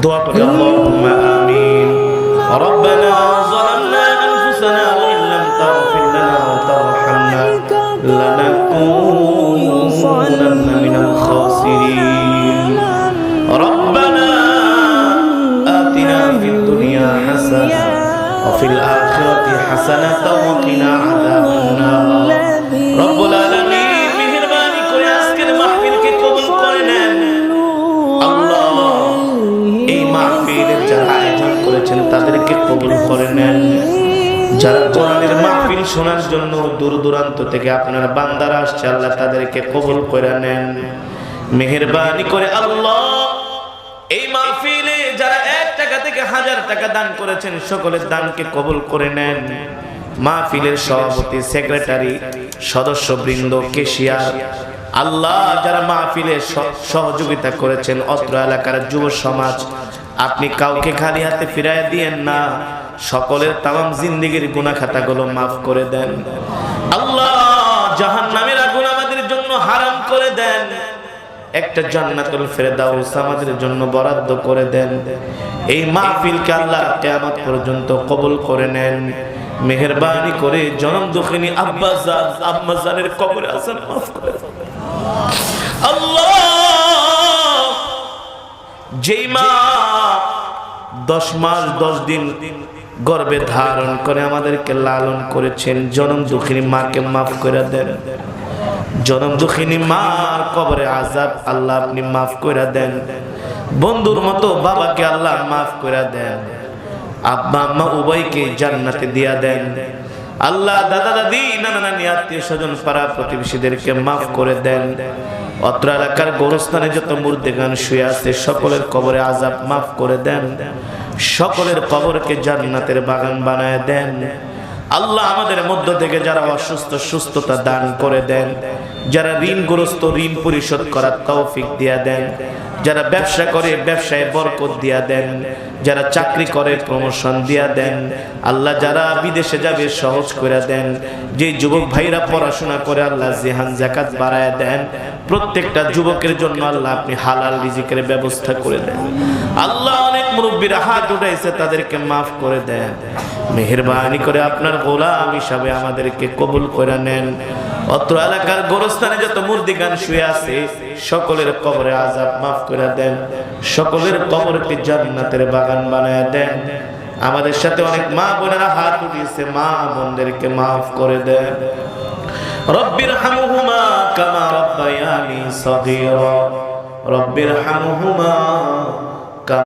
দোয়া করি আল্লাহুম্মা আমিন। রব্বানা যালামনা আনফুসানা ওয়া ইন লাম তাগফির লানা ওয়া তারহামনা লানাকুনান্না মিনাল খাসিরিন। রব্বানা আতিনা ফিদ দুনিয়া হাসানাহ ওয়া ফিল আখিরাতি হাসানাতাও ওয়া কিনা আযাবান নার। রব্বুল আলামিন মেহেরবানি করে আজকের মাহফিলকে কবুল করে নেন আল্লাহ। এই মাহফিলের যারা আয়োজন করেছেন তাদেরকে কবুল করে নেন। যারা কোরআনের মাহফিল শোনার জন্য দূর দূরান্ত থেকে আপনার বান্দারা আসছে আল্লাহ তাদেরকে কবুল করে নেন মেহেরবানি করে আল্লাহ। এই মাহফিলে যারা 1 টাকা থেকে 1000 টাকা দান করেছেন সকলের দানকে কবুল করে নেন। মাহফিলের সভাপতি, সেক্রেটারি, সদস্যবৃন্দ, কেশিয়ার আল্লাহ যারা মাহফিলে সহযোগিতা করেছেন, অত্র এলাকার যুব সমাজ, আপনি কাউকে খালি হাতে ফিরাইয়া দিয়েন না। সকলের তামাম জিন্দেগির গুনাহ খাতাগুলো মাফ করে দেন আল্লাহ। জাহান্নামের আগুন আমাদের জন্য হারাম করে দেন। একটা জান্নাতুল ফেরদাউস আমাদের জন্য বরাদ্দ করে দেন। এই মাহফিলকে আল্লাহ কিয়ামত পর্যন্ত কবুল করে নেন মেহেরবানি করে। জনম দুঃখিনী আব্বাজান আম্মাজানের কবরে আযাব মাফ করে দেন আল্লাহ। যেই মা 10 মাস 10 দিন গর্ভে ধারণ করে আমাদেরকে লালন করেছেন, জনম দুঃখিনী মাকে মাফ করে দেন। জনম দুঃখিনী মার কবরে আযাব আল্লাহ আপনি মাফ করে দেন। বন্ধুর মতো বাবাকে আল্লাহ মাফ করে দেন। আব্বা আম্মা উভয়কে জান্নাতে দিয়া দেন আল্লাহ। দাদা দাদি নানা নানি আত্মীয় স্বজন পাড়া প্রতিবেশীদেরকে মাফ করে দেন। অত্র এলাকার গোরস্থানে যত মুর্দেগান শুয়ে আছে সকলের কবরে আযাব মাফ করে দেন। সকলের কবরকে জান্নাতের বাগান বানায় দেন আল্লাহ। আমাদের মধ্য থেকে যারা অসুস্থ সুস্থতা দান করে দেন। যারা ঋণগ্রস্ত ঋণ পরিশোধ করার তৌফিক দিয়া দেন। যারা ব্যবসা করে ব্যবসায় বরকত দিয়া দেন। যারা চাকরি করে প্রমোশন দিয়া দেন আল্লাহ। যারা বিদেশে যাবে সহজ করে দেন। যে যুবক ভাইরা পড়াশোনা করে আল্লাহ জিহান যাকাত বাড়ায় দেন। প্রত্যেকটা যুবকের জন্য আল্লাহ আপনি হালাল রিজিকের ব্যবস্থা করে দেন আল্লাহ। অনেক মুরব্বীরা হাত উঠাইছে তাদেরকে মাফ করে দেন মেহেরবানি করে। আপনার গোলাম হিসাবে আমাদেরকে কবুল করে নেন। অত্র এলাকার গোরস্থানে যত মুর্দিগান শুয়ে আছে সকলের কবরে আযাব মাফ করে দেন। সকলের কবরকে জান্নাতের বাগান বানায় দেন। আমাদের সাথে অনেক মা বোনেরা হাত উঠিয়েছে, মা বোনদেরকে মাফ করে দেন। রব্বিরহামহুমা কামা রাব্বায়ানি সগীরা। রব্বিরহামহুমা